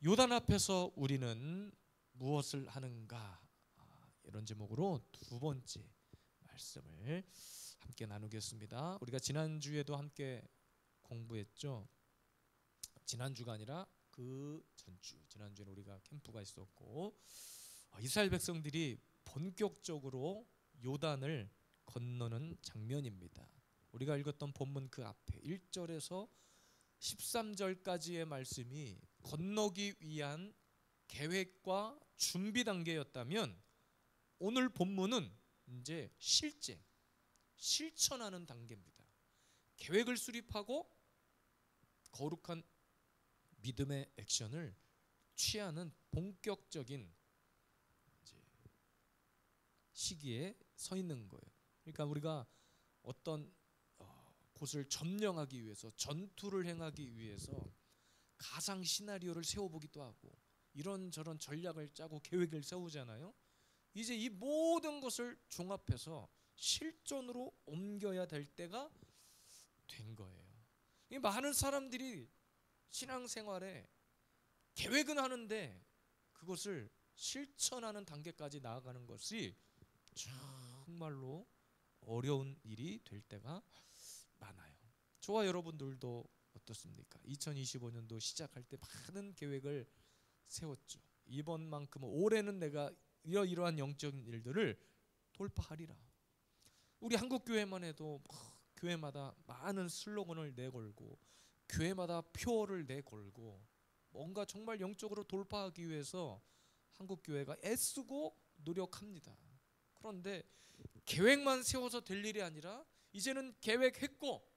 요단 앞에서 우리는 무엇을 하는가? 이런 제목으로 두 번째 말씀을 함께 나누겠습니다. 우리가 지난주에도 함께 공부했죠. 지난주가 아니라 그 전주, 지난주에는 우리가 캠프가 있었고 이스라엘 백성들이 본격적으로 요단을 건너는 장면입니다. 우리가 읽었던 본문 그 앞에 1절에서 13절까지의 말씀이 건너기 위한 계획과 준비 단계였다면 오늘 본문은 이제 실천하는 단계입니다. 계획을 수립하고 거룩한 믿음의 액션을 취하는 본격적인 시기에 서 있는 거예요. 그러니까 우리가 어떤 곳을 점령하기 위해서, 전투를 행하기 위해서 가상 시나리오를 세워보기도 하고 이런저런 전략을 짜고 계획을 세우잖아요. 이제 이 모든 것을 종합해서 실전으로 옮겨야 될 때가 된 거예요. 많은 사람들이 신앙생활에 계획은 하는데 그것을 실천하는 단계까지 나아가는 것이 정말로 어려운 일이 될 때가 많아요. 저와 여러분들도 어떻습니까? 2025년도 시작할 때 많은 계획을 세웠죠. 이번만큼은 올해는 내가 이러한 영적인 일들을 돌파하리라. 우리 한국교회만 해도 교회마다 많은 슬로건을 내걸고 교회마다 표어를 내걸고 뭔가 정말 영적으로 돌파하기 위해서 한국교회가 애쓰고 노력합니다. 그런데 계획만 세워서 될 일이 아니라 이제는 계획했고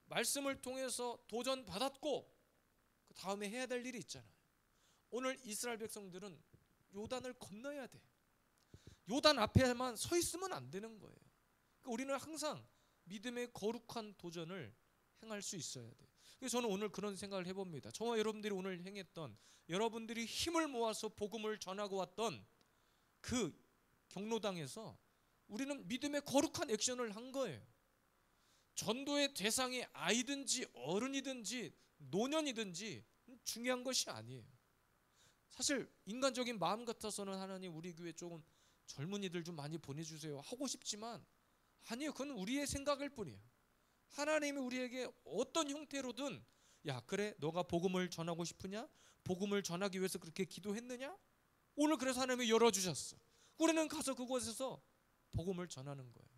말씀을 통해서 도전받았고 그 다음에 해야 될 일이 있잖아요. 오늘 이스라엘 백성들은 요단을 건너야 돼. 요단 앞에만 서 있으면 안 되는 거예요. 그러니까 우리는 항상 믿음의 거룩한 도전을 행할 수 있어야 돼. 그래서 저는 오늘 그런 생각을 해봅니다. 저와 여러분들이 오늘 행했던, 여러분들이 힘을 모아서 복음을 전하고 왔던 그 경로당에서 우리는 믿음의 거룩한 액션을 한 거예요. 전도의 대상이 아이든지 어른이든지 노년이든지 중요한 것이 아니에요. 사실 인간적인 마음 같아서는 하나님 우리 교회 조금 젊은이들 좀 많이 보내주세요 하고 싶지만 아니에요. 그건 우리의 생각일 뿐이에요. 하나님이 우리에게 어떤 형태로든 야 그래 너가 복음을 전하고 싶으냐? 복음을 전하기 위해서 그렇게 기도했느냐? 오늘 그래서 하나님이 열어주셨어. 우리는 가서 그곳에서 복음을 전하는 거예요.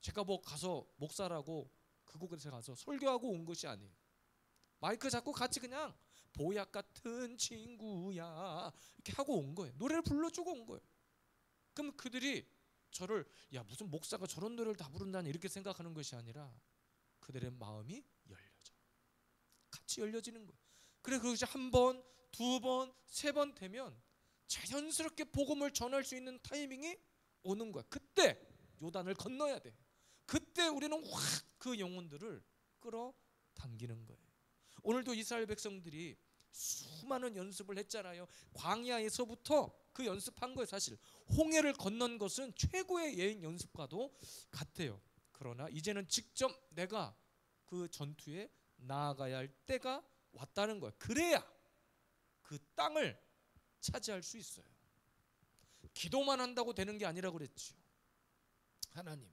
제가 뭐 가서 목사라고 그곳에 가서 설교하고 온 것이 아니에요. 마이크 잡고 같이 그냥 보약 같은 친구야 이렇게 하고 온 거예요. 노래를 불러주고 온 거예요. 그럼 그들이 저를 야 무슨 목사가 저런 노래를 다 부른다니 이렇게 생각하는 것이 아니라 그들의 마음이 열려져. 같이 열려지는 거예요. 그래 그것이 한 번, 두 번, 세 번 되면 자연스럽게 복음을 전할 수 있는 타이밍이 오는 거야. 그때 요단을 건너야 돼. 그때 우리는 확 그 영혼들을 끌어당기는 거예요. 오늘도 이스라엘 백성들이 수많은 연습을 했잖아요. 광야에서부터 그 연습한 거예요. 사실 홍해를 건넌 것은 최고의 여행 연습과도 같아요. 그러나 이제는 직접 내가 그 전투에 나아가야 할 때가 왔다는 거예요. 그래야 그 땅을 차지할 수 있어요. 기도만 한다고 되는 게 아니라 그랬죠. 하나님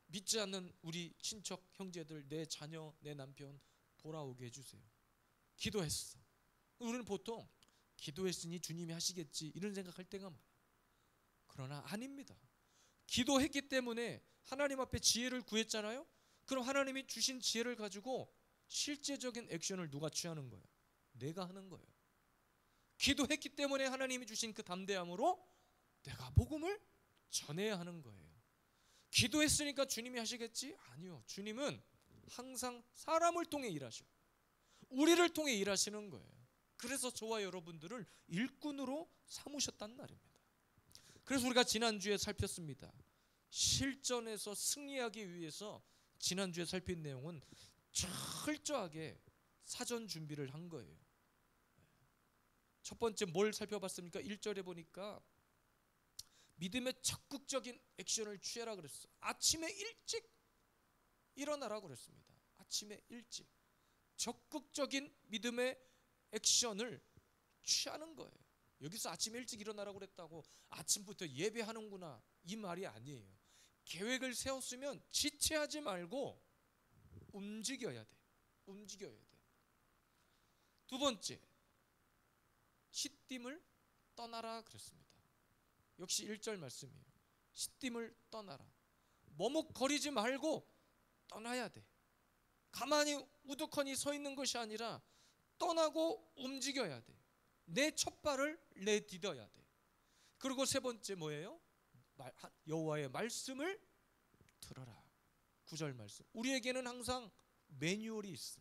믿지 않는 우리 친척 형제들, 내 자녀, 내 남편 돌아오게 해주세요. 기도했어. 우리는 보통 기도했으니 주님이 하시겠지 이런 생각할 때가 많아요. 그러나 아닙니다. 기도했기 때문에 하나님 앞에 지혜를 구했잖아요. 그럼 하나님이 주신 지혜를 가지고 실제적인 액션을 누가 취하는 거예요? 내가 하는 거예요. 기도했기 때문에 하나님이 주신 그 담대함으로 내가 복음을 전해야 하는 거예요. 기도했으니까 주님이 하시겠지? 아니요. 주님은 항상 사람을 통해 일하셔. 우리를 통해 일하시는 거예요. 그래서 저와 여러분들을 일꾼으로 삼으셨단 말입니다. 그래서 우리가 지난주에 살폈습니다. 실전에서 승리하기 위해서 지난주에 살핀 내용은 철저하게 사전 준비를 한 거예요. 첫 번째 뭘 살펴봤습니까? 1절에 보니까 믿음의 적극적인 액션을 취해라 그랬어. 아침에 일찍 일어나라 그랬습니다. 아침에 일찍 적극적인 믿음의 액션을 취하는 거예요. 여기서 아침 일찍 일어나라고 그랬다고 아침부터 예배하는구나 이 말이 아니에요. 계획을 세웠으면 지체하지 말고 움직여야 돼. 움직여야 돼. 두 번째, 시딤을 떠나라 그랬습니다. 역시 1절 말씀이에요. 시딤을 떠나라. 머뭇거리지 말고 떠나야 돼. 가만히 우두커니 서 있는 것이 아니라 떠나고 움직여야 돼. 내 첫발을 내디뎌야 돼. 그리고 세 번째 뭐예요? 여호와의 말씀을 들어라. 9절 말씀. 우리에게는 항상 매뉴얼이 있어.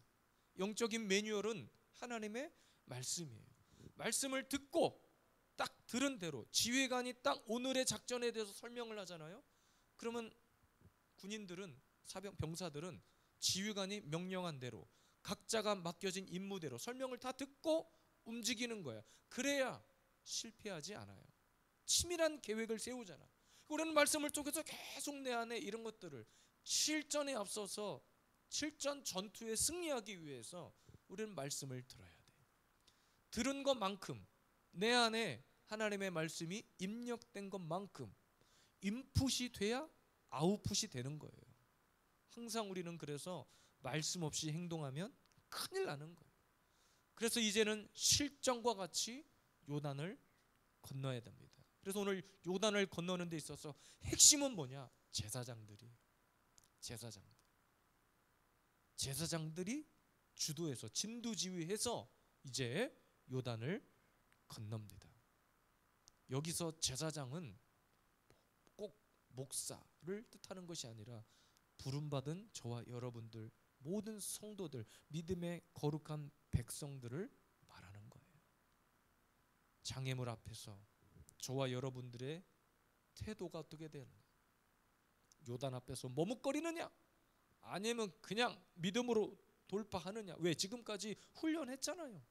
영적인 매뉴얼은 하나님의 말씀이에요. 말씀을 듣고 딱 들은 대로 지휘관이 딱 오늘의 작전에 대해서 설명을 하잖아요. 그러면 군인들은 병사들은 지휘관이 명령한 대로 각자가 맡겨진 임무대로 설명을 다 듣고 움직이는 거야. 그래야 실패하지 않아요. 치밀한 계획을 세우잖아. 우리는 말씀을 통해서 계속 내 안에 이런 것들을 실전에 앞서서 실전 전투에 승리하기 위해서 우리는 말씀을 들어야 돼. 들은 것만큼 내 안에 하나님의 말씀이 입력된 것만큼 인풋이 돼야 아웃풋이 되는 거예요. 항상 우리는 그래서 말씀 없이 행동하면 큰일 나는 거예요. 그래서 이제는 실전과 같이 요단을 건너야 됩니다. 그래서 오늘 요단을 건너는 데 있어서 핵심은 뭐냐? 제사장들이 주도해서 진두지휘해서 이제 요단을 건넙니다. 여기서 제사장은 꼭 목사를 뜻하는 것이 아니라 부름받은 저와 여러분들 모든 성도들, 믿음의 거룩한 백성들을 말하는 거예요. 장애물 앞에서 저와 여러분들의 태도가 어떻게 되느냐? 요단 앞에서 머뭇거리느냐? 아니면 그냥 믿음으로 돌파하느냐? 왜? 지금까지 훈련했잖아요.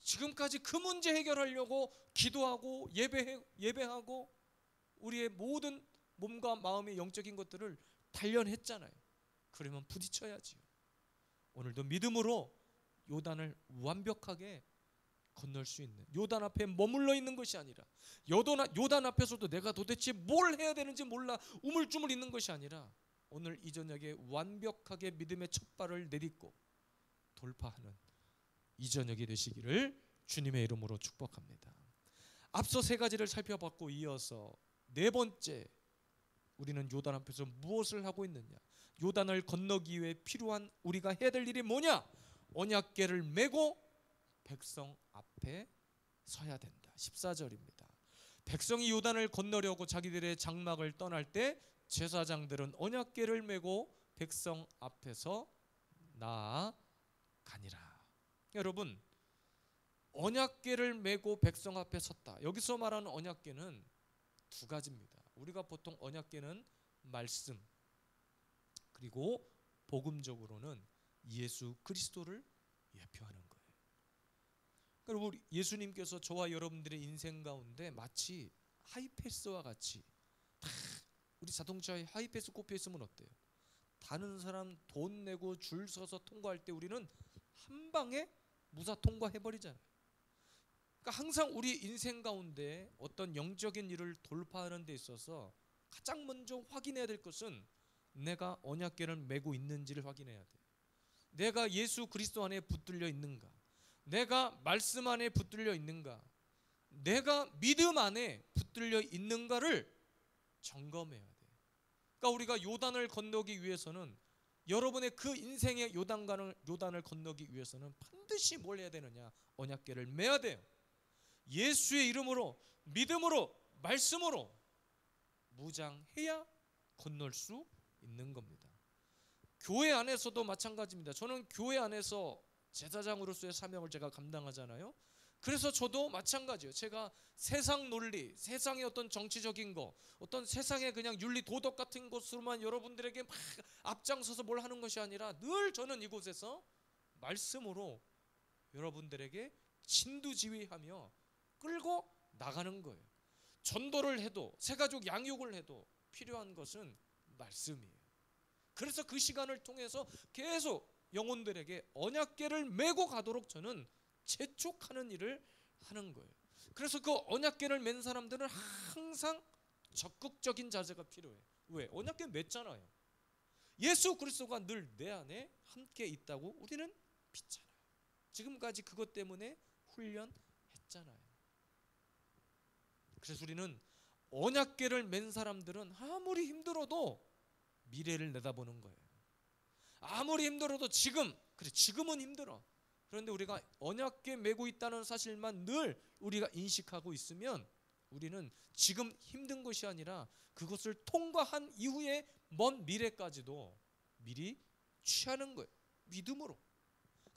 지금까지 그 문제 해결하려고 기도하고 예배하고 우리의 모든 몸과 마음의 영적인 것들을 단련했잖아요. 그러면 부딪혀야지요. 오늘도 믿음으로 요단을 완벽하게 건널 수 있는, 요단 앞에 머물러 있는 것이 아니라 요단 앞에서도 내가 도대체 뭘 해야 되는지 몰라 우물쭈물 있는 것이 아니라 오늘 이 저녁에 완벽하게 믿음의 첫발을 내딛고 돌파하는 이 저녁이 되시기를 주님의 이름으로 축복합니다. 앞서 세 가지를 살펴봤고 이어서 네 번째, 우리는 요단 앞에서 무엇을 하고 있느냐? 요단을 건너기 위해 필요한 우리가 해야 될 일이 뭐냐? 언약궤를 메고 백성 앞에 서야 된다. 14절입니다. 백성이 요단을 건너려고 자기들의 장막을 떠날 때 제사장들은 언약궤를 메고 백성 앞에서 나아가니라. 여러분, 언약궤를 메고 백성 앞에 섰다. 여기서 말하는 언약궤는 두 가지입니다. 우리가 보통 언약궤는 말씀, 그리고 복음적으로는 예수 그리스도를 예표하는 거예요. 그리고 예수님께서 저와 여러분들의 인생 가운데 마치 하이패스와 같이 다 우리 자동차에 하이패스 꼽혀 있으면 어때요? 다른 사람 돈 내고 줄 서서 통과할 때 우리는 한 방에 무사 통과해버리잖아요. 그러니까 항상 우리 인생 가운데 어떤 영적인 일을 돌파하는 데 있어서 가장 먼저 확인해야 될 것은 내가 언약궤를 메고 있는지를 확인해야 돼. 내가 예수 그리스도 안에 붙들려 있는가? 내가 말씀 안에 붙들려 있는가? 내가 믿음 안에 붙들려 있는가를 점검해야 돼. 그러니까 우리가 요단을 건너기 위해서는, 여러분의 그 인생의 요단을 건너기 위해서는 반드시 뭘 해야 되느냐? 언약궤를 메야 돼요. 예수의 이름으로, 믿음으로, 말씀으로 무장해야 건널 수 있는 겁니다. 교회 안에서도 마찬가지입니다. 저는 교회 안에서 제사장으로서의 사명을 제가 감당하잖아요. 그래서 저도 마찬가지예요. 제가 세상 논리, 세상의 어떤 정치적인 거, 어떤 세상의 그냥 윤리 도덕 같은 것으로만 여러분들에게 막 앞장서서 뭘 하는 것이 아니라 늘 저는 이곳에서 말씀으로 여러분들에게 진두지휘하며 끌고 나가는 거예요. 전도를 해도, 새가족 양육을 해도 필요한 것은 말씀이에요. 그래서 그 시간을 통해서 계속 영혼들에게 언약궤를 메고 가도록 저는 재촉하는 일을 하는 거예요. 그래서 그 언약궤를 맨 사람들은 항상 적극적인 자세가 필요해. 왜? 언약궤 맸잖아요. 예수 그리스도가 늘 내 안에 함께 있다고 우리는 믿잖아요. 지금까지 그것 때문에 훈련했잖아요. 그래서 우리는 언약궤를 맨 사람들은 아무리 힘들어도 미래를 내다보는 거예요. 아무리 힘들어도 지금은 힘들어. 그런데 우리가 언약궤 메고 있다는 사실만 늘 우리가 인식하고 있으면 우리는 지금 힘든 것이 아니라 그것을 통과한 이후에 먼 미래까지도 미리 취하는 거예요. 믿음으로.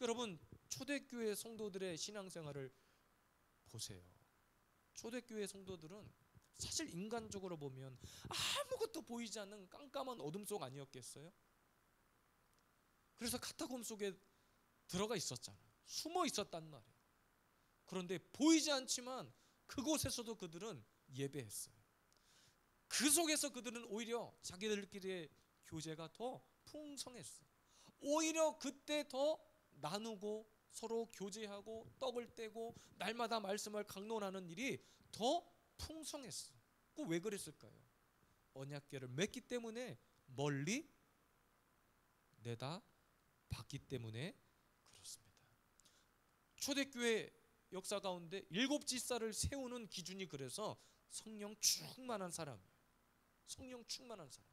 여러분, 초대교회 성도들의 신앙생활을 보세요. 초대교회 성도들은 사실 인간적으로 보면 아무것도 보이지 않는 깜깜한 어둠 속 아니었겠어요? 그래서 카타콤 속에 들어가 있었잖아. 숨어 있었단 말이에요. 그런데 보이지 않지만 그곳에서도 그들은 예배했어요. 그 속에서 그들은 오히려 자기들끼리의 교제가 더 풍성했어요. 오히려 그때 더 나누고 서로 교제하고 떡을 떼고 날마다 말씀을 강론하는 일이 더 풍성했어요. 그 왜 그랬을까요? 언약궤를 맺기 때문에 멀리 내다 봤기 때문에 그렇습니다. 초대교회 역사 가운데 7 지사를 세우는 기준이 그래서 성령 충만한 사람이에요. 성령 충만한 사람.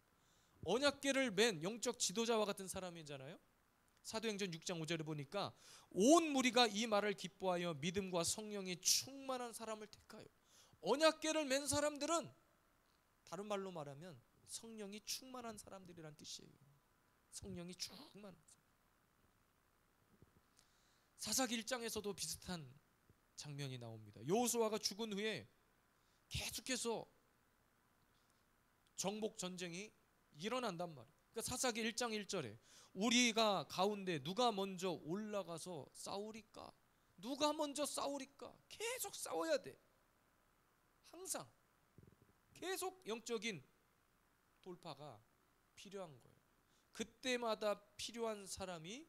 언약궤를 맨 영적 지도자와 같은 사람이잖아요. 사도행전 6장 5절에 보니까 온 무리가 이 말을 기뻐하여 믿음과 성령이 충만한 사람을 택하여. 언약궤를 맨 사람들은 다른 말로 말하면 성령이 충만한 사람들이란 뜻이에요. 성령이 충만한 사람. 사사기 1장에서도 비슷한 장면이 나옵니다. 여호수아가 죽은 후에 계속해서 정복 전쟁이 일어난단 말이에요. 그러니까 사사기 1장 1절에 우리가 가운데 누가 먼저 올라가서 싸우리까? 누가 먼저 싸우리까? 계속 싸워야 돼. 항상 계속 영적인 돌파가 필요한 거예요. 그때마다 필요한 사람이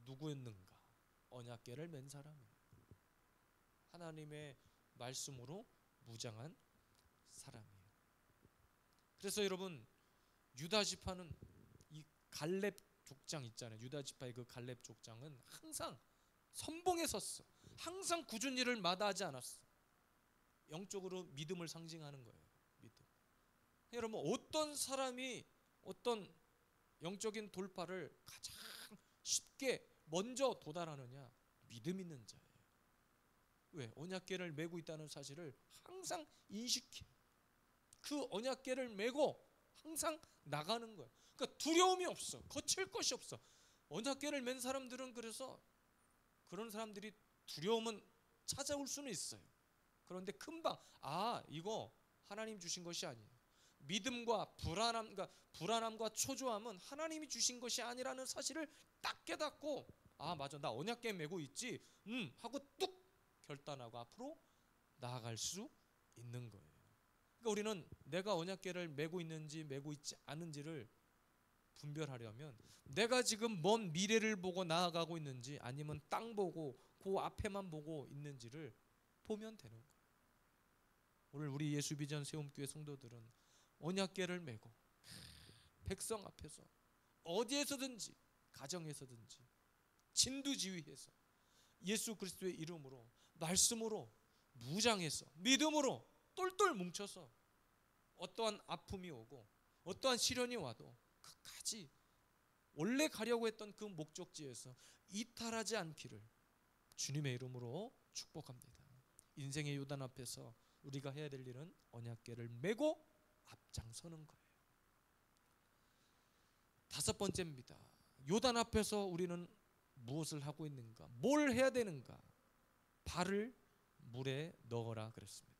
누구였는가? 언약궤를 맨 사람이에요. 하나님의 말씀으로 무장한 사람이에요. 그래서 여러분, 유다 지파는 이 갈렙 족장 있잖아요. 유다 지파의 그 갈렙 족장은 항상 선봉에 섰어. 항상 굳은 일을 마다하지 않았어. 영적으로 믿음을 상징하는 거예요. 믿음. 여러분, 어떤 사람이 어떤 영적인 돌파를 가장 쉽게 먼저 도달하느냐? 믿음 있는 자예요. 왜? 언약궤를 메고 있다는 사실을 항상 인식해. 그 언약궤를 메고 항상 나가는 거예요. 그러니까 두려움이 없어. 거칠 것이 없어. 언약궤를 맨 사람들은 그래서 그런 사람들이 두려움은 찾아올 수는 있어요. 그런데 금방 이거 하나님 주신 것이 아니에요. 믿음과 불안함과 초조함은 하나님이 주신 것이 아니라는 사실을 딱 깨닫고 맞아, 나 언약궤 메고 있지 하고 뚝 결단하고 앞으로 나아갈 수 있는 거예요. 그러니까 우리는 내가 언약궤를 메고 있는지 메고 있지 않은지를 분별하려면 내가 지금 먼 미래를 보고 나아가고 있는지 아니면 땅 보고 그 앞에만 보고 있는지를 보면 되는 거예요. 오늘 우리 예수비전 세움교회 성도들은 언약궤를 메고 백성 앞에서 어디에서든지 가정에서든지 진두지휘해서 예수 그리스도의 이름으로 말씀으로 무장해서 믿음으로 똘똘 뭉쳐서 어떠한 아픔이 오고 어떠한 시련이 와도 끝까지 원래 가려고 했던 그 목적지에서 이탈하지 않기를 주님의 이름으로 축복합니다. 인생의 요단 앞에서 우리가 해야 될 일은 언약궤를 메고 앞장서는 거예요. 5번째입니다. 요단 앞에서 우리는 무엇을 하고 있는가? 뭘 해야 되는가? 발을 물에 넣어라 그랬습니다.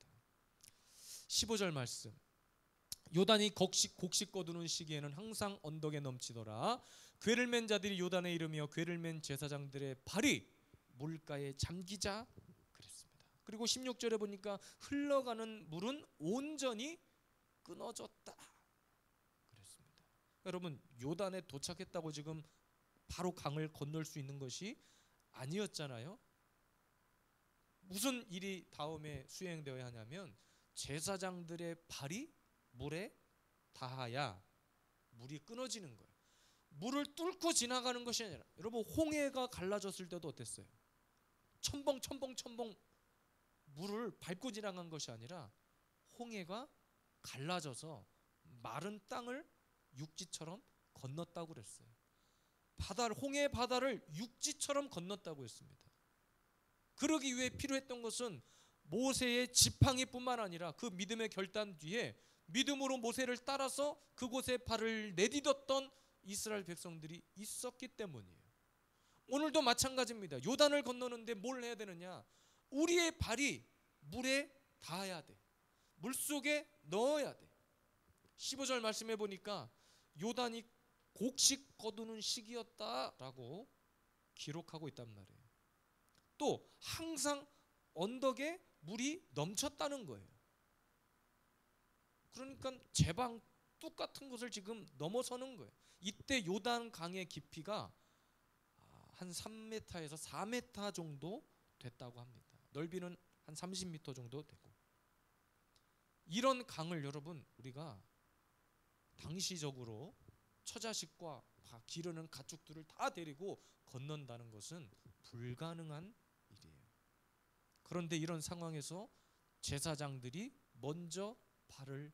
15절 말씀. 요단이 곡식 거두는 시기에는 항상 언덕에 넘치더라. 궤를 맨 자들이 요단에 이르며 궤를 맨 제사장들의 발이 물가에 잠기자 그랬습니다. 그리고 16절에 보니까 흘러가는 물은 온전히 끊어졌다 그랬습니다. 여러분, 요단에 도착했다고 지금 바로 강을 건널 수 있는 것이 아니었잖아요. 무슨 일이 다음에 수행되어야 하냐면 제사장들의 발이 물에 닿아야 물이 끊어지는 거예요. 물을 뚫고 지나가는 것이 아니라, 여러분 홍해가 갈라졌을 때도 어땠어요? 첨벙 물을 밟고 지나간 것이 아니라 홍해가 갈라져서 마른 땅을 육지처럼 건넜다고 그랬어요. 홍해 바다를 육지처럼 건넜다고 했습니다. 그러기 위해 필요했던 것은 모세의 지팡이뿐만 아니라 그 믿음의 결단 뒤에 믿음으로 모세를 따라서 그곳에 발을 내딛었던 이스라엘 백성들이 있었기 때문이에요. 오늘도 마찬가지입니다. 요단을 건너는데 뭘 해야 되느냐? 우리의 발이 물에 닿아야 돼. 물속에 넣어야 돼. 15절 말씀해 보니까 요단이 곡식 거두는 시기였다라고 기록하고 있단 말이에요. 또 항상 언덕에 물이 넘쳤다는 거예요. 그러니까 제방 뚝 같은 것을 지금 넘어서는 거예요. 이때 요단 강의 깊이가 한 3m에서 4m 정도 됐다고 합니다. 넓이는 한 30m 정도 되고, 이런 강을 여러분 우리가 당시적으로 처자식과 기르는 가축들을 다 데리고 건넌다는 것은 불가능한 일이에요. 그런데 이런 상황에서 제사장들이 먼저 발을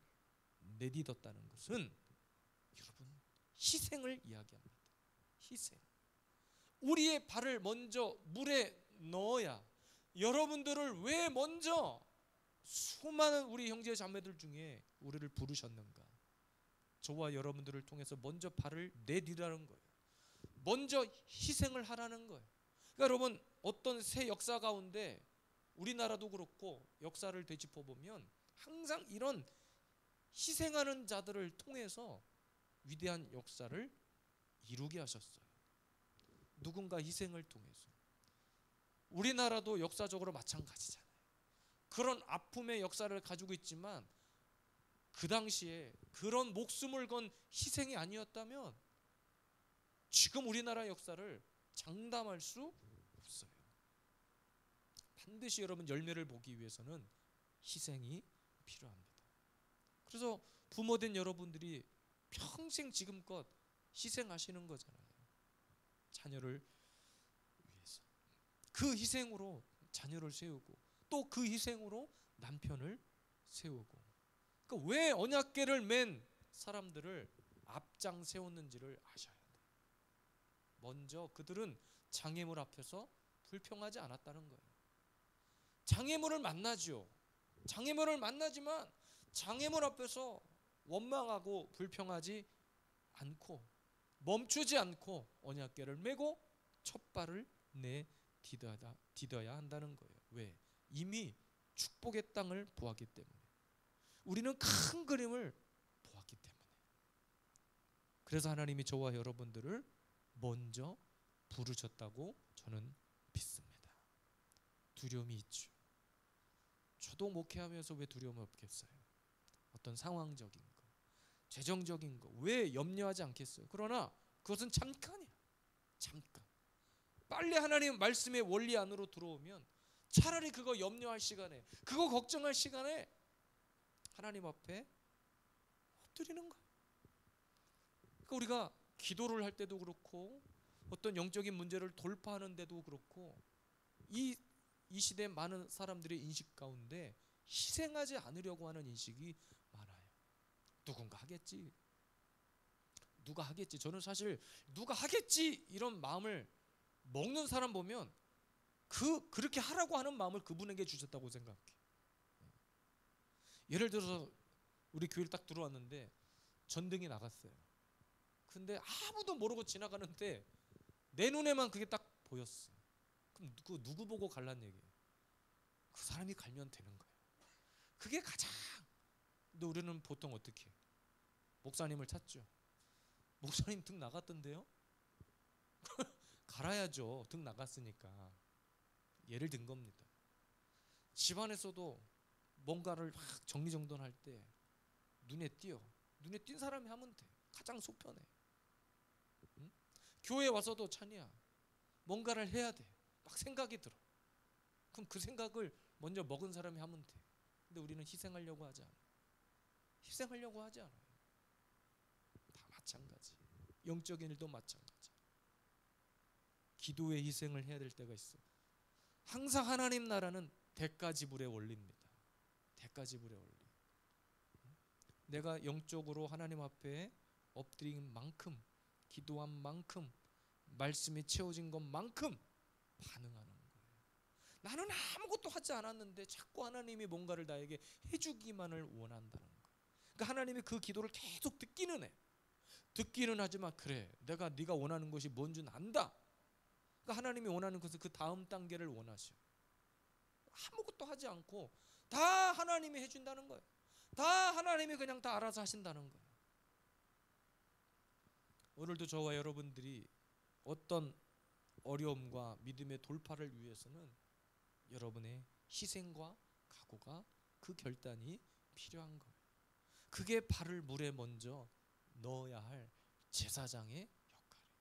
내딛었다는 것은 여러분 희생을 이야기합니다. 희생. 우리의 발을 먼저 물에 넣어야, 여러분들을 왜 먼저 수많은 우리 형제 자매들 중에 우리를 부르셨는가? 저와 여러분들을 통해서 먼저 발을 내디라는 거예요. 먼저 희생을 하라는 거예요. 그러니까 여러분 어떤 새 역사 가운데 우리나라도 그렇고 역사를 되짚어 보면 항상 이런 희생하는 자들을 통해서 위대한 역사를 이루게 하셨어요. 누군가 희생을 통해서. 우리나라도 역사적으로 마찬가지잖아요. 그런 아픔의 역사를 가지고 있지만 그 당시에 그런 목숨을 건 희생이 아니었다면 지금 우리나라 역사를 장담할 수 없어요. 반드시 여러분 열매를 보기 위해서는 희생이 필요합니다. 그래서 부모된 여러분들이 평생 지금껏 희생하시는 거잖아요. 자녀를 위해서. 그 희생으로 자녀를 세우고 또 그 희생으로 남편을 세우고, 그러니까 왜 언약궤를 맨 사람들을 앞장 세웠는지를 아셔야 돼요. 먼저 그들은 장애물 앞에서 불평하지 않았다는 거예요. 장애물을 만나죠. 장애물을 만나지만 장애물 앞에서 원망하고 불평하지 않고 멈추지 않고 언약궤를 메고 첫 발을 디뎌야 한다는 거예요. 왜? 이미 축복의 땅을 보았기 때문에. 우리는 큰 그림을 보았기 때문에. 그래서 하나님이 저와 여러분들을 먼저 부르셨다고 저는 믿습니다. 두려움이 있죠. 저도 목회하면서 왜 두려움이 없겠어요? 어떤 상황적인 거, 재정적인 거 왜 염려하지 않겠어요? 그러나 그것은 잠깐이야. 잠깐. 빨리 하나님 말씀의 원리 안으로 들어오면 차라리 그거 염려할 시간에, 그거 걱정할 시간에 하나님 앞에 엎드리는 거예요. 그러니까 우리가 기도를 할 때도 그렇고 어떤 영적인 문제를 돌파하는 데도 그렇고 이 시대 많은 사람들의 인식 가운데 희생하지 않으려고 하는 인식이 많아요. 누군가 하겠지. 누가 하겠지. 저는 사실 누가 하겠지 이런 마음을 먹는 사람 보면 그렇게 하라고 하는 마음을 그분에게 주셨다고 생각해요. 예를 들어서 우리 교회를 딱 들어왔는데 전등이 나갔어요. 근데 아무도 모르고 지나가는데 내 눈에만 그게 딱 보였어. 그럼 누구 보고 갈란 얘기예요? 그 사람이 갈면 되는 거예요. 그게 가장. 근데 우리는 보통 어떻게 해요? 목사님을 찾죠. 목사님 등 나갔던데요? 갈아야죠. 등 나갔으니까. 예를 든 겁니다. 집안에서도 뭔가를 막 정리정돈할 때 눈에 띄어. 눈에 띈 사람이 하면 돼. 가장 속편해. 응? 교회에 와서도 찬이야. 뭔가를 해야 돼. 막 생각이 들어. 그럼 그 생각을 먼저 먹은 사람이 하면 돼. 근데 우리는 희생하려고 하지 않아요. 희생하려고 하지 않아요. 다 마찬가지. 영적인 일도 마찬가지. 기도의 희생을 해야 될 때가 있어. 항상 하나님 나라는 대가 지불의 원리입니다. 대가 지불의 원리. 내가 영적으로 하나님 앞에 엎드린 만큼, 기도한 만큼, 말씀이 채워진 것만큼 반응하는 거예요. 나는 아무것도 하지 않았는데 자꾸 하나님이 뭔가를 나에게 해주기만을 원한다는 거예요. 그러니까 하나님이 그 기도를 계속 듣기는 해. 듣기는 하지만 그래, 내가 네가 원하는 것이 뭔 줄 안다. 그러니까 하나님이 원하는 것은 그 다음 단계를 원하셔. 아무것도 하지 않고 다 하나님이 해준다는 거예요. 다 하나님이 그냥 다 알아서 하신다는 거예요. 오늘도 저와 여러분들이 어떤 어려움과 믿음의 돌파를 위해서는 여러분의 희생과 각오가, 그 결단이 필요한 거예요. 그게 발을 물에 먼저 넣어야 할 제사장의 역할이에요.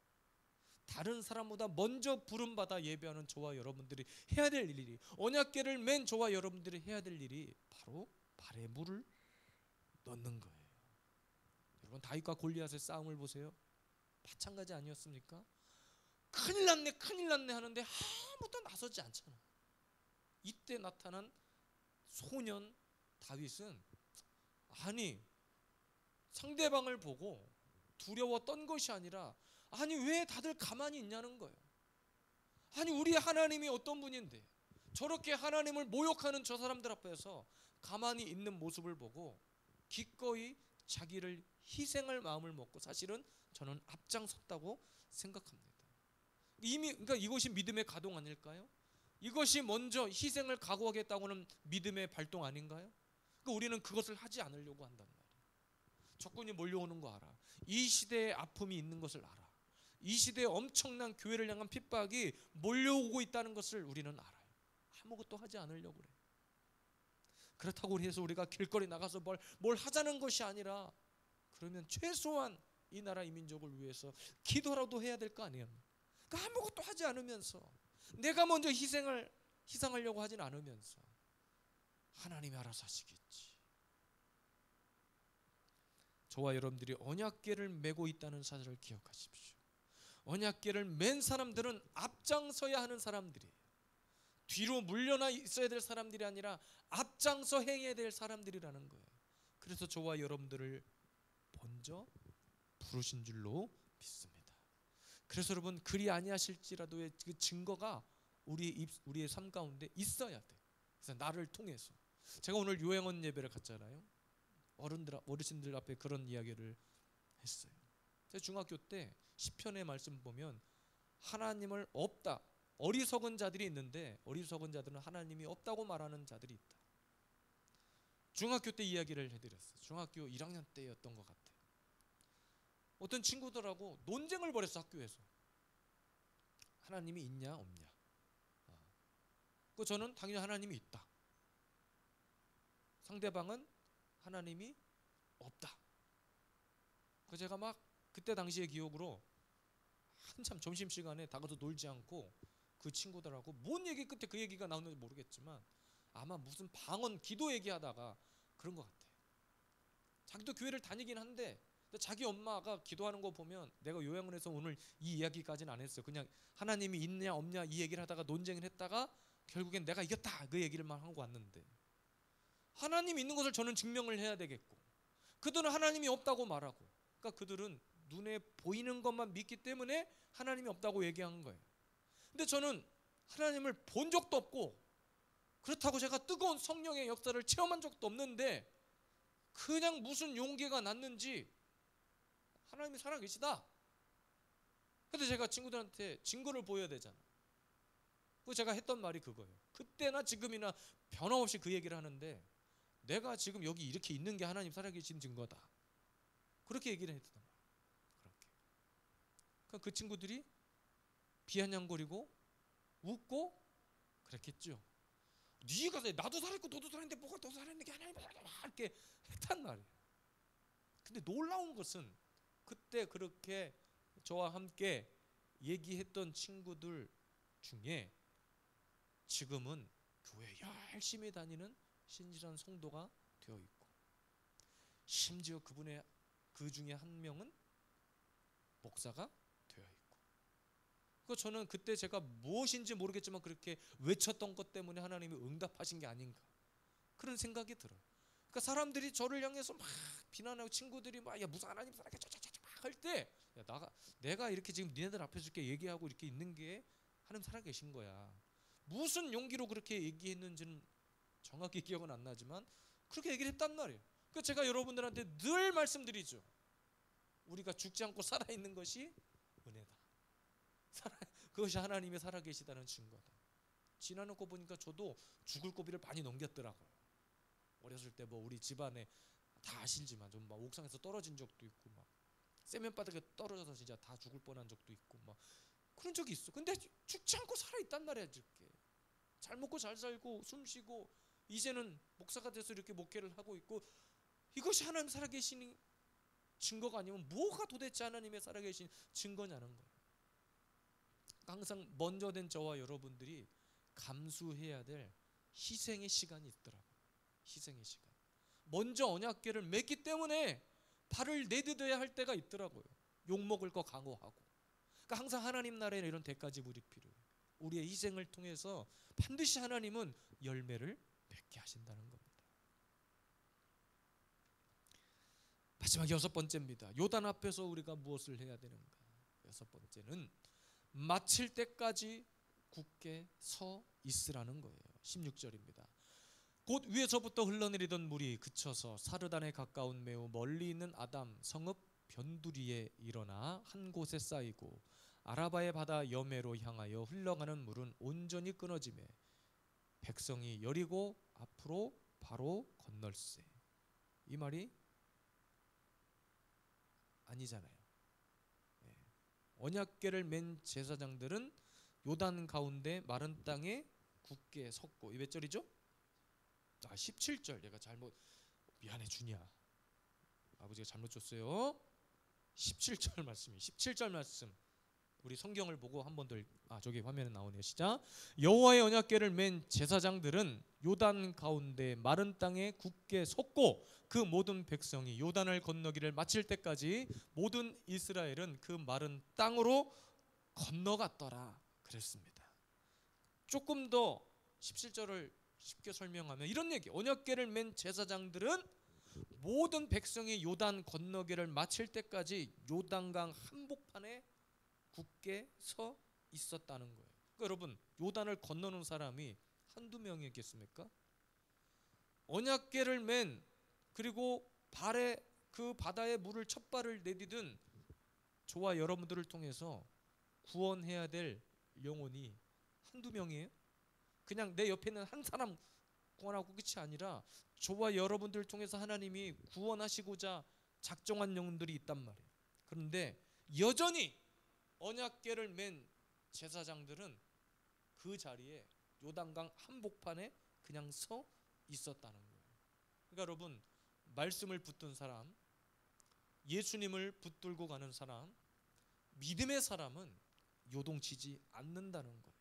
다른 사람보다 먼저 부름받아 예배하는 저와 여러분들이 해야 될 일이, 언약궤를 맨 저와 여러분들이 해야 될 일이 바로 발에 물을 넣는 거예요. 여러분, 다윗과 골리앗의 싸움을 보세요. 마찬가지 아니었습니까? 큰일 났네, 큰일 났네 하는데 아무도 나서지 않잖아. 이때 나타난 소년 다윗은, 아니 상대방을 보고 두려워 떤 것이 아니라, 아니 왜 다들 가만히 있냐는 거예요. 아니 우리 하나님이 어떤 분인데 저렇게 하나님을 모욕하는 저 사람들 앞에서 가만히 있는 모습을 보고 기꺼이 자기를 희생할 마음을 먹고, 사실은 저는 앞장섰다고 생각합니다. 그러니까 이것이 믿음의 가동 아닐까요? 이것이 먼저 희생을 각오하겠다고는 믿음의 발동 아닌가요? 그러니까 우리는 그것을 하지 않으려고 한단 말이에요. 적군이 몰려오는 거 알아. 이 시대에 아픔이 있는 것을 알아. 이 시대에 엄청난 교회를 향한 핍박이 몰려오고 있다는 것을 우리는 알아요. 아무것도 하지 않으려고 그래. 그렇다고 해서 우리가 길거리 나가서 뭘 하자는 것이 아니라, 그러면 최소한 이 나라 이 민족을 위해서 기도라도 해야 될 거 아니에요. 그러니까 아무것도 하지 않으면서, 내가 먼저 희생하려고 하진 않으면서 하나님이 알아서 하시겠지. 저와 여러분들이 언약궤를 메고 있다는 사실을 기억하십시오. 언약궤를 맨 사람들은 앞장서야 하는 사람들이에요. 뒤로 물러나 있어야 될 사람들이 아니라 앞장서 행해야 될 사람들이라는 거예요. 그래서 저와 여러분들을 먼저 부르신 줄로 믿습니다. 그래서 여러분, 그리 아니하실지라도의 그 증거가 우리의 삶 가운데 있어야 돼. 그래서 나를 통해서, 제가 오늘 요양원 예배를 갔잖아요. 어르신들 앞에 그런 이야기를 했어요. 제가 중학교 때 시편의 말씀 보면 하나님을 없다, 어리석은 자들이 있는데 어리석은 자들은 하나님이 없다고 말하는 자들이 있다. 중학교 때 이야기를 해드렸어요. 중학교 1학년 때였던 것 같아요. 어떤 친구들하고 논쟁을 벌였어, 학교에서. 하나님이 있냐 없냐. 그 저는 당연히 하나님이 있다. 상대방은 하나님이 없다. 그 제가 막 그때 당시의 기억으로 한참 점심시간에 다가서 놀지 않고 그 친구들하고 뭔 얘기 끝에 그 얘기가 나오는지 모르겠지만 아마 무슨 방언 기도 얘기하다가 그런 것 같아요. 자기도 교회를 다니긴 한데 자기 엄마가 기도하는 거 보면, 내가 요양원에서 오늘 이 이야기까지는 안 했어요. 그냥 하나님이 있냐 없냐 이 얘기를 하다가 논쟁을 했다가 결국엔 내가 이겼다 그 얘기를만 하고 왔는데, 하나님이 있는 것을 저는 증명을 해야 되겠고, 그들은 하나님이 없다고 말하고, 그러니까 그들은 눈에 보이는 것만 믿기 때문에 하나님이 없다고 얘기한 거예요. 근데 저는 하나님을 본 적도 없고, 그렇다고 제가 뜨거운 성령의 역사를 체험한 적도 없는데, 그냥 무슨 용기가 났는지 하나님이 살아계시다. 근데 제가 친구들한테 증거를 보여야 되잖아. 그 제가 했던 말이 그거예요. 그때나 지금이나 변함없이 그 얘기를 하는데, 내가 지금 여기 이렇게 있는 게 하나님 살아계신 증거다. 그렇게 얘기를 했단 말이에요. 그렇게. 그러니까 그 친구들이 비아냥거리고 웃고 그랬겠죠. 네가 나도 살았고 너도 살았는데 뭐가 더 살았는 게 하나님 이렇게 했단 말이에요. 근데 놀라운 것은 그때 그렇게 저와 함께 얘기했던 친구들 중에 지금은 교회 열심히 다니는 신실한 성도가 되어 있고, 심지어 그 중에 한 명은 목사가 되어 있고. 그 저는 그때 제가 무엇인지 모르겠지만 그렇게 외쳤던 것 때문에 하나님이 응답하신 게 아닌가, 그런 생각이 들어요. 그러니까 사람들이 저를 향해서 막 비난하고, 친구들이 막 야 무슨 하나님 사랑해 막 할 때, 야 내가 이렇게 지금 니네들 앞에서 이렇게 얘기하고 이렇게 있는 게 하나님 살아 계신 거야. 무슨 용기로 그렇게 얘기했는지는 정확히 기억은 안 나지만 그렇게 얘기를 했단 말이에요. 그러니까 제가 여러분들한테 늘 말씀드리죠. 우리가 죽지 않고 살아있는 것이 은혜다. 그것이 하나님의 살아계시다는 증거다. 지나는 거 보니까 저도 죽을 고비를 많이 넘겼더라고요. 어렸을 때 뭐 우리 집안에 다 아시지만 좀 막 옥상에서 떨어진 적도 있고, 막 세면바닥에 떨어져서 진짜 다 죽을 뻔한 적도 있고, 막 그런 적이 있어. 근데 죽지 않고 살아있단 말이야. 이렇게 잘 먹고 잘 살고 숨 쉬고 이제는 목사가 돼서 이렇게 목회를 하고 있고, 이것이 하나님 살아계신 증거가 아니면 뭐가 도대체 하나님의 살아계신 증거냐는 거예요. 항상 먼저 된 저와 여러분들이 감수해야 될 희생의 시간이 있더라고요. 희생의 시간. 먼저 언약궤를 맺기 때문에 발을 내딛어야 할 때가 있더라고요. 욕먹을 거 각오하고. 그러니까 항상 하나님 나라에는 이런 대가지불이 필요해요. 우리의 희생을 통해서 반드시 하나님은 열매를 맺게 하신다는 겁니다. 마지막 6번째입니다. 요단 앞에서 우리가 무엇을 해야 되는가? 6번째는 마칠 때까지 굳게 서 있으라는 거예요. 16절입니다. 곧 위에서부터 흘러내리던 물이 그쳐서 사르단에 가까운 매우 멀리 있는 아담 성읍 변두리에 일어나 한 곳에 쌓이고, 아라바의 바다 여매로 향하여 흘러가는 물은 온전히 끊어지매 백성이 여리고 앞으로 바로 건널세. 이 말이 아니잖아요. 언약궤를 맨 제사장들은 요단 가운데 마른 땅에 굳게 섰고, 이 몇 절이죠? 17절. 내가 잘못, 미안해 준이야, 아버지가 잘못 줬어요. 17절 말씀이 17절 말씀. 우리 성경을 보고 한 번 더 저기 화면에 나오네요. 시작. 여호와의 언약궤를 맨 제사장들은 요단 가운데 마른 땅에 굳게 섰고, 그 모든 백성이 요단을 건너기를 마칠 때까지 모든 이스라엘은 그 마른 땅으로 건너갔더라 그랬습니다. 조금 더 17절을 쉽게 설명하면 이런 얘기. 언약궤를 맨 제사장들은 모든 백성이 요단 건너기를 마칠 때까지 요단강 한복판에 굳게 서 있었다는 거예요. 그러니까 여러분, 요단을 건너는 사람이 한두 명이겠습니까? 언약궤를 맨, 그리고 발에 그 바다의 물을 첫 발을 내디든 저와 여러분들을 통해서 구원해야 될 영혼이 한두 명이에요? 그냥 내 옆에 있는 한 사람 구원하고 끝이 아니라 저와 여러분들을 통해서 하나님이 구원하시고자 작정한 영혼들이 있단 말이에요. 그런데 여전히 언약궤를 맨 제사장들은 그 자리에 요단강 한복판에 그냥 서 있었다는 거예요. 그러니까 여러분, 말씀을 붙든 사람, 예수님을 붙들고 가는 사람, 믿음의 사람은 요동치지 않는다는 거예요.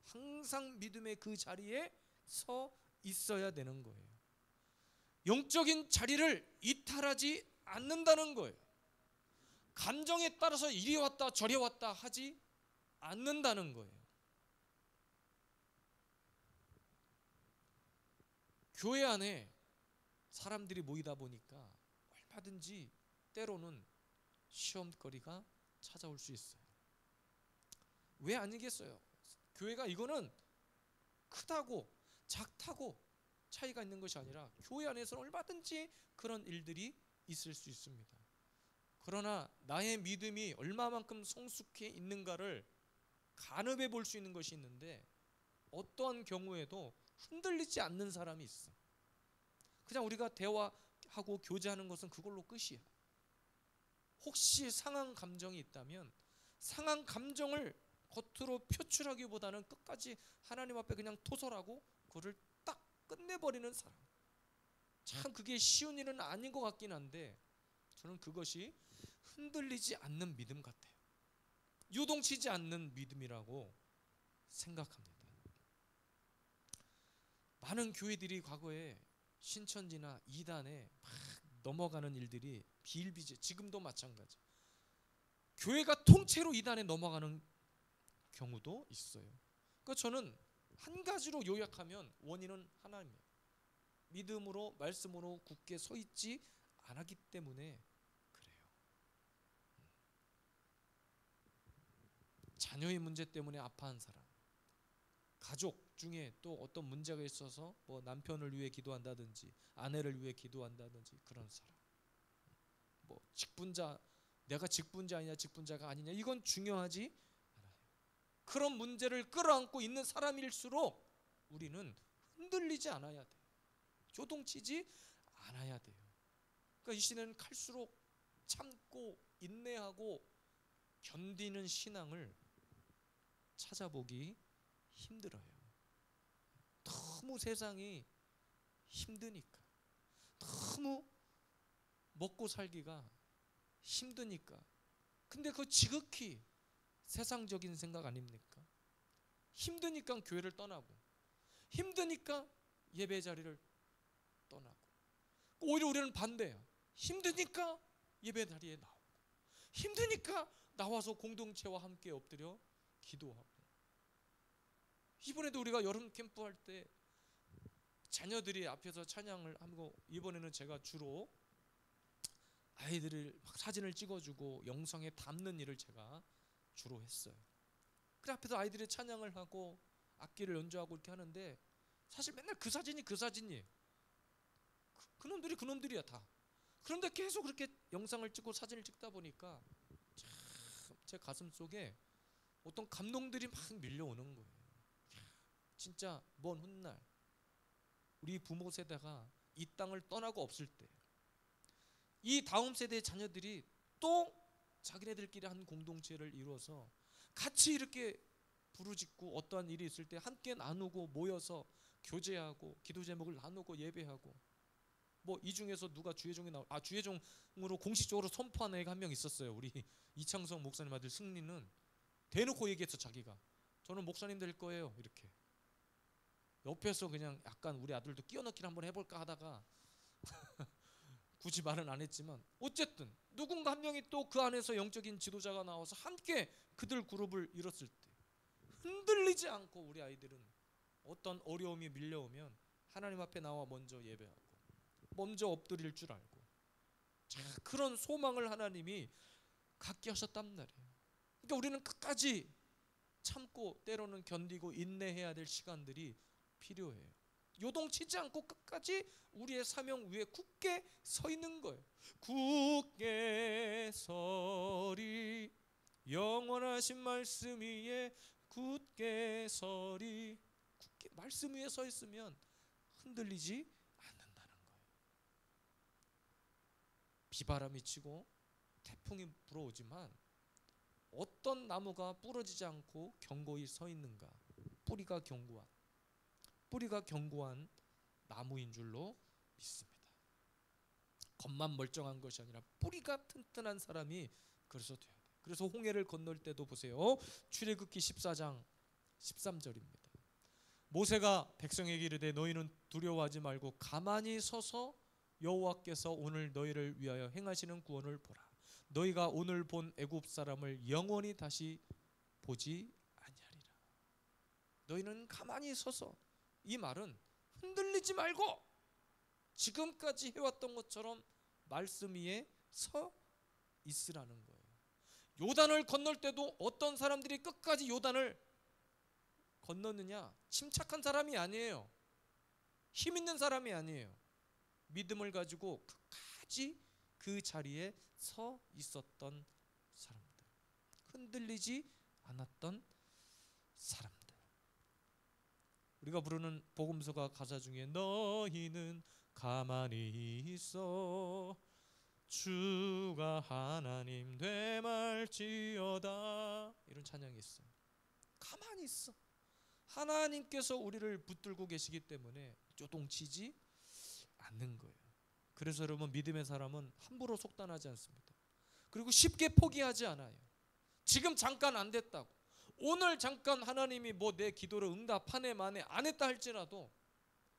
항상 믿음의 그 자리에 서 있어야 되는 거예요. 영적인 자리를 이탈하지 않는다는 거예요. 감정에 따라서 이리 왔다 저리 왔다 하지 않는다는 거예요. 교회 안에 사람들이 모이다 보니까 얼마든지 때로는 시험거리가 찾아올 수 있어요. 왜 아니겠어요? 교회가 이거는 크다고 작다고 차이가 있는 것이 아니라 교회 안에서는 얼마든지 그런 일들이 있을 수 있습니다. 그러나 나의 믿음이 얼마만큼 성숙해 있는가를 가늠해 볼 수 있는 것이 있는데, 어떠한 경우에도 흔들리지 않는 사람이 있어. 그냥 우리가 대화하고 교제하는 것은 그걸로 끝이야. 혹시 상한 감정이 있다면 상한 감정을 겉으로 표출하기보다는 끝까지 하나님 앞에 그냥 토설하고 그거를 딱 끝내버리는 사람. 참 그게 쉬운 일은 아닌 것 같긴 한데 저는 그것이 흔들리지 않는 믿음 같아요. 요동치지 않는 믿음이라고 생각합니다. 많은 교회들이 과거에 신천지나 이단에 막 넘어가는 일들이 비일비재, 지금도 마찬가지. 교회가 통째로 이단에 넘어가는 경우도 있어요. 그러니까 저는 한 가지로 요약하면 원인은 하나님이에요. 믿음으로, 말씀으로 굳게 서 있지 않았기 때문에 그래요. 자녀의 문제 때문에 아파한 사람, 가족 중에 또 어떤 문제가 있어서 뭐 남편을 위해 기도한다든지 아내를 위해 기도한다든지 그런 사람, 뭐 직분자, 내가 직분자이냐 직분자가 아니냐 이건 중요하지 않아요. 그런 문제를 끌어안고 있는 사람일수록 우리는 흔들리지 않아야 돼요. 조동치지 않아야 돼요. 그러니까 이 시대는 갈수록 참고 인내하고 견디는 신앙을 찾아보기 힘들어요. 너무 세상이 힘드니까, 너무 먹고 살기가 힘드니까. 근데 그 지극히 세상적인 생각 아닙니까? 힘드니까 교회를 떠나고, 힘드니까 예배 자리를 떠나고, 오히려 우리는 반대야. 힘드니까 예배 자리에 나오고, 힘드니까 나와서 공동체와 함께 엎드려 기도하고. 이번에도 우리가 여름 캠프 할 때 자녀들이 앞에서 찬양을 하고, 이번에는 제가 주로 아이들을 사진을 찍어주고 영상에 담는 일을 제가 주로 했어요. 그 앞에서 아이들이 찬양을 하고 악기를 연주하고 이렇게 하는데 사실 맨날 그 사진이에요. 그놈들이 그놈들이야 다. 그런데 계속 그렇게 영상을 찍고 사진을 찍다 보니까 참 제 가슴 속에 어떤 감동들이 막 밀려오는 거예요. 진짜 먼 훗날 우리 부모 세대가 이 땅을 떠나고 없을 때 이 다음 세대의 자녀들이 또 자기네들끼리 한 공동체를 이루어서 같이 이렇게 부르짖고 어떠한 일이 있을 때 함께 나누고 모여서 교제하고 기도 제목을 나누고 예배하고, 뭐 이 중에서 누가 주예종이 주예종으로 공식적으로 선포한 애가 한 명 있었어요. 우리 이창성 목사님 아들 승리는 대놓고 얘기했어. 자기가 저는 목사님 될 거예요. 이렇게 옆에서 그냥 약간 우리 아들도 끼워넣기를 한번 해볼까 하다가 굳이 말은 안 했지만 어쨌든 누군가 한 명이 또 그 안에서 영적인 지도자가 나와서 함께 그들 그룹을 이뤘을 때 흔들리지 않고 우리 아이들은 어떤 어려움이 밀려오면 하나님 앞에 나와 먼저 예배하고 먼저 엎드릴 줄 알고, 자, 그런 소망을 하나님이 갖게 하셨단 말이에요. 그러니까 우리는 끝까지 참고 때로는 견디고 인내해야 될 시간들이 필요해요. 요동치지 않고 끝까지 우리의 사명 위에 굳게 서 있는 거예요. 굳게 서리, 영원하신 말씀 위에 굳게 서리. 굳게 말씀 위에 서 있으면 흔들리지 않는다는 거예요. 비바람이 치고 태풍이 불어오지만 어떤 나무가 부러지지 않고 견고히 서 있는가? 뿌리가 견고한 나무인 줄로 믿습니다. 겉만 멀쩡한 것이 아니라 뿌리가 튼튼한 사람이 그래서 돼야 돼요. 그래서 홍해를 건널 때도 보세요. 출애굽기 14장 13절입니다. 모세가 백성에게 이르되 너희는 두려워하지 말고 가만히 서서 여호와께서 오늘 너희를 위하여 행하시는 구원을 보라. 너희가 오늘 본 애굽 사람을 영원히 다시 보지 아니하리라. 너희는 가만히 서서, 이 말은 흔들리지 말고 지금까지 해왔던 것처럼 말씀 위에 서 있으라는 거예요. 요단을 건널 때도 어떤 사람들이 끝까지 요단을 건너느냐? 침착한 사람이 아니에요. 힘 있는 사람이 아니에요. 믿음을 가지고 끝까지 그 자리에 서 있었던 사람들, 흔들리지 않았던 사람들. 우리가 부르는 복음서가 가사 중에 너희는 가만히 있어 주가 하나님 되말지어다, 이런 찬양이 있어요. 가만히 있어. 하나님께서 우리를 붙들고 계시기 때문에 요동치지 않는 거예요. 그래서 여러분, 믿음의 사람은 함부로 속단하지 않습니다. 그리고 쉽게 포기하지 않아요. 지금 잠깐 안 됐다고, 오늘 잠깐 하나님이 뭐 내 기도를 응답하네 마네 안 했다 할지라도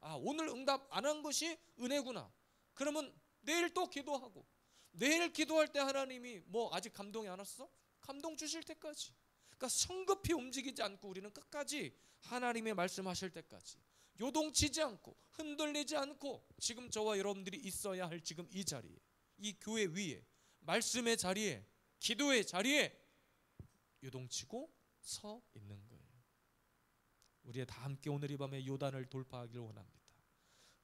아, 오늘 응답 안 한 것이 은혜구나. 그러면 내일 또 기도하고, 내일 기도할 때 하나님이 뭐 아직 감동이 안 왔어? 감동 주실 때까지. 그러니까 성급히 움직이지 않고 우리는 끝까지 하나님의 말씀하실 때까지 요동치지 않고 흔들리지 않고, 지금 저와 여러분들이 있어야 할 지금 이 자리에, 이 교회 위에, 말씀의 자리에, 기도의 자리에 요동치고 서 있는 거예요. 우리 다 함께 오늘 이 밤에 요단을 돌파하기를 원합니다.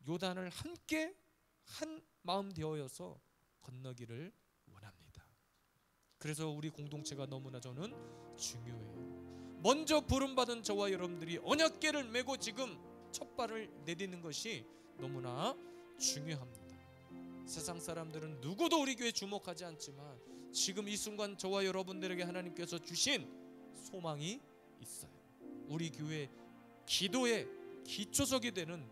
요단을 함께 한 마음 되어서 건너기를 원합니다. 그래서 우리 공동체가 너무나 저는 중요해요. 먼저 부름받은 저와 여러분들이 언약궤를 메고 지금 첫 발을 내딛는 것이 너무나 중요합니다. 세상 사람들은 누구도 우리 교회 주목하지 않지만 지금 이 순간 저와 여러분들에게 하나님께서 주신 소망이 있어요. 우리 교회 기도의 기초석이 되는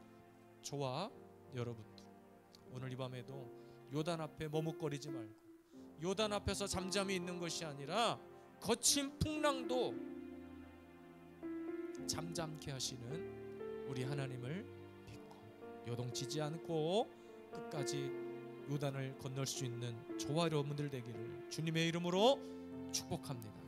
저와 여러분들, 오늘 이 밤에도 요단 앞에 머뭇거리지 말고 요단 앞에서 잠잠히 있는 것이 아니라 거친 풍랑도 잠잠케 하시는 우리 하나님을 믿고 요동치지 않고 끝까지 요단을 건널 수 있는 저와 여러분들 되기를 주님의 이름으로 축복합니다.